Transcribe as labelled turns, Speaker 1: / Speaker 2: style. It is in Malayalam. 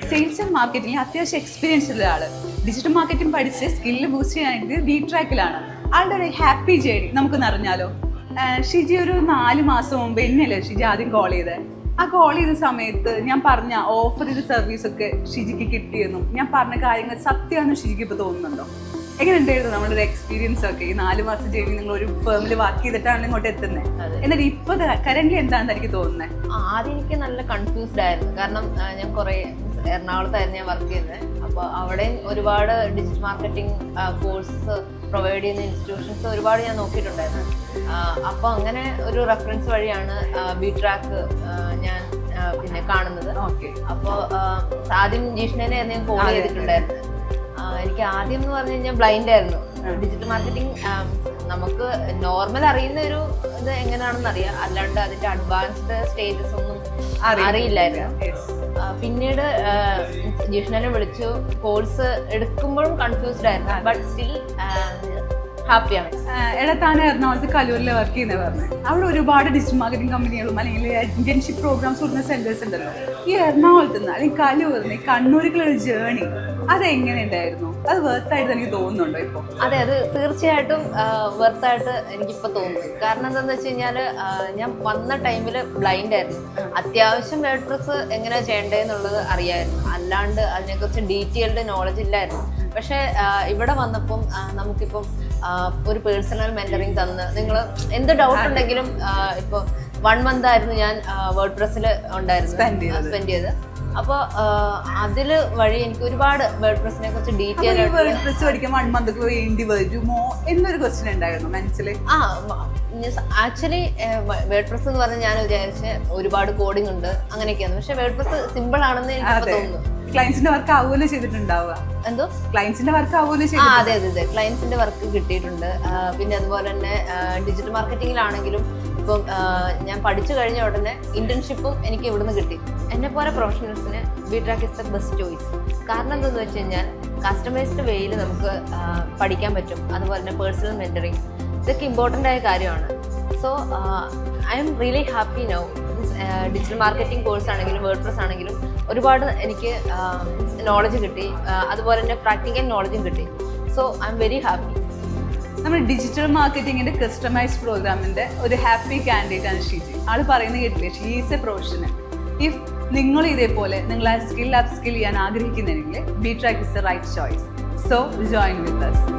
Speaker 1: സെയിൽസ് ആൻഡ് മാർക്കറ്റിംഗ് അത്യാവശ്യം എക്സ്പീരിയൻസ് ഉള്ള ആള് ഡിജിറ്റൽ മാർക്കറ്റിംഗ് പഠിച്ച് സ്കില്ല് ബൂസ്റ്റ് ചെയ്യാനായിട്ട് ബി ട്രാക്കിലാണ്. ആളുടെ ഒരു ഹാപ്പി ജേണി നമുക്കൊന്ന് അറിഞ്ഞാലോ? ഷിജി ഒരു 4 മാസം മുമ്പ് എന്നെയല്ലേ ഷിജി ആദ്യം കോൾ ചെയ്തത്. ആ കോൾ ചെയ്ത സമയത്ത് ഞാൻ പറഞ്ഞ ഓഫർ ചെയ്ത സർവീസൊക്കെ ഷിജിക്ക് കിട്ടിയെന്നും ഞാൻ പറഞ്ഞ കാര്യങ്ങൾ സത്യമാണെന്ന് ഷിജിക്ക് ഇപ്പോൾ തോന്നുന്നുണ്ടോ? എങ്ങനെ ഉണ്ടായിരുന്നു നമ്മുടെ ഒരു എക്സ്പീരിയൻസ് ഒക്കെ? ഈ 4 മാസം ജേണി നിങ്ങൾ ഒരു ഫേമിൽ വർക്ക് ചെയ്തിട്ടാണ് ഇങ്ങോട്ട് എത്തുന്നത്. എന്നിട്ട് ഇപ്പൊ കറന്റ് എന്താണെന്ന് എനിക്ക് തോന്നുന്നത്?
Speaker 2: ആദ്യം എനിക്ക് നല്ല കൺഫ്യൂസ്ഡ് ആയിരുന്നു. കാരണം ഞാൻ കുറെ എറണാകുളത്തായിരുന്നു ഞാൻ വർക്ക് ചെയ്യുന്നത്. അപ്പോൾ അവിടെയും ഒരുപാട് ഡിജിറ്റൽ മാർക്കറ്റിംഗ് കോഴ്സ് പ്രൊവൈഡ് ചെയ്യുന്ന ഇൻസ്റ്റിറ്റ്യൂഷൻസ് ഒരുപാട് ഞാൻ നോക്കിയിട്ടുണ്ടായിരുന്നു. അപ്പോൾ അങ്ങനെ ഒരു റെഫറൻസ് വഴിയാണ് ബി ട്രാക്ക് ഞാൻ പിന്നെ കാണുന്നത്. അപ്പോൾ ആദ്യം ജീഷ്ണേനെ ഞാൻ കോൾ ചെയ്തിട്ടുണ്ടായിരുന്നു. എനിക്ക് ആദ്യം എന്ന് പറഞ്ഞു കഴിഞ്ഞാൽ ബ്ലൈൻഡ് ആയിരുന്നു. ഡിജിറ്റൽ മാർക്കറ്റിംഗ് നമുക്ക് നോർമൽ അറിയുന്ന ഒരു ഇത് എങ്ങനെയാണെന്ന് അറിയാം, അല്ലാണ്ട് അതിന്റെ അഡ്വാൻസ്ഡ് സ്റ്റേജസ് ഒന്നും അറിയില്ലായിരുന്നു. പിന്നീട് ജീഷ്ണനെ വിളിച്ചു. കോഴ്സ് എടുക്കുമ്പോഴും കൺഫ്യൂസ്ഡ് ആയിരുന്നു, ബട്ട് സ്റ്റിൽ ഹാപ്പിയാണ്.
Speaker 1: താൻ എറണാകുളത്ത് കലൂരിൽ വർക്ക് ചെയ്യുന്നത് പറഞ്ഞു. അവിടെ ഒരുപാട് ഡിജിറ്റൽ മാർക്കറ്റിംഗ് കമ്പനികളും അല്ലെങ്കിൽ ഇന്റേൺഷിപ്പ് പ്രോഗ്രാംസ് കൊടുക്കുന്ന സെന്റേഴ്സ് ഉണ്ടല്ലോ. ഈ എറണാകുളത്ത് നിന്ന് അല്ലെങ്കിൽ കലൂരിൽ നിന്ന് കണ്ണൂരിലേക്കുള്ള ജേണി അതെങ്ങനെ ഉണ്ടായിരുന്നു? അത് വെർത്തായിട്ട് എനിക്ക് തോന്നുന്നുണ്ടോ ഇപ്പോൾ?
Speaker 2: അതെ, അത് തീർച്ചയായിട്ടും വെർത്തായിട്ട് എനിക്കിപ്പോൾ തോന്നുന്നു. കാരണം എന്താണെന്ന് വെച്ച് കഴിഞ്ഞാൽ ഞാൻ വന്ന ടൈമിൽ ബ്ലൈൻഡ് ആയിരുന്നു. അത്യാവശ്യം വേർഡ് പ്രസ് എങ്ങനെയാണ് ചെയ്യേണ്ടതെന്നുള്ളത് അറിയാമായിരുന്നു, അല്ലാണ്ട് അതിനെക്കുറിച്ച് ഡീറ്റെയിൽഡ് നോളജ് ഇല്ലായിരുന്നു. പക്ഷേ ഇവിടെ വന്നപ്പം നമുക്കിപ്പം ഒരു പേഴ്സണൽ മെന്ററിങ് തന്ന് നിങ്ങൾ എന്ത് ഡൗട്ട് ഉണ്ടെങ്കിലും ഇപ്പോൾ 1 month ആയിരുന്നു ഞാൻ വേർഡ് പ്രസ്സിൽ ഉണ്ടായിരുന്നു സ്പെൻഡ് ചെയ്ത്. അപ്പോൾ അതിൽ വഴി എനിക്ക് ഒരുപാട് വേർഡ് പ്രസിനെ കുറിച്ച് ഡീറ്റെയിൽ
Speaker 1: പഠിക്കാൻ 1 month വേണ്ടി വരുമോ എന്നൊരു ക്വസ്റ്റ്യൻ ഉണ്ടായിരുന്നു മനസ്സിൽ.
Speaker 2: ആക്ച്വലി വേർഡ് പ്രസ് എന്ന് പറഞ്ഞാൽ ഞാൻ വിചാരിച്ച് ഒരുപാട് കോഡിംഗ് ഉണ്ട് അങ്ങനെയൊക്കെയാണ്. പക്ഷെ വേർഡ് പ്രസ് സിമ്പിൾ ആണെന്ന് എനിക്ക് തോന്നുന്നു.
Speaker 1: ക്ലയൻസിന്റെ വർക്ക് ആവുമല്ലോ ചെയ്തിട്ടുണ്ടാവുക.
Speaker 2: എന്തോ
Speaker 1: ക്ലയൻസിന്റെ വർക്ക് ആവുമല്ലോ?
Speaker 2: അതെ അതെ അതെ, ക്ലയൻസിന്റെ വർക്ക് കിട്ടിയിട്ടുണ്ട്. പിന്നെ അതുപോലെ തന്നെ ഡിജിറ്റൽ മാർക്കറ്റിംഗിലാണെങ്കിലും ഇപ്പം ഞാൻ പഠിച്ചു കഴിഞ്ഞ ഉടനെ ഇന്റേൺഷിപ്പും എനിക്ക് ഇവിടുന്ന് കിട്ടി. എന്നെ പോലെ പ്രൊഫഷണൽസിന് B Track is the best choice. കാരണം എന്താണെന്ന് വെച്ച് കഴിഞ്ഞാൽ കസ്റ്റമൈസ്ഡ് വേയിൽ നമുക്ക് പഠിക്കാൻ പറ്റും. അതുപോലെ തന്നെ പേഴ്സണൽ മെന്ററിങ് ഇതൊക്കെ ഇമ്പോർട്ടൻ്റ് ആയ കാര്യമാണ്. So I am really happy now. Digital marketing course ആണെങ്കിലും വേർഡ് പ്രസ് ആണെങ്കിലും ഒരുപാട് എനിക്ക് നോളജ് കിട്ടി. അതുപോലെ തന്നെ പ്രാക്ടിക്കൽ നോളജും കിട്ടി. So I am very happy.
Speaker 1: നമ്മൾ ഡിജിറ്റൽ മാർക്കറ്റിങ്ങിന്റെ കസ്റ്റമൈസ്ഡ് പ്രോഗ്രാമിന്റെ ഒരു ഹാപ്പി കാൻഡിഡേറ്റ് ആണ് ഷിജി. ആള് പറയുന്നത് കേട്ടില്ലേ, she is a professional. If നിങ്ങൾ ഇതേപോലെ നിങ്ങൾ ആ സ്കിൽ അപ്പ് സ്കിൽ ചെയ്യാൻ ആഗ്രഹിക്കുന്നെങ്കിൽ B Track is the right choice. So join with us.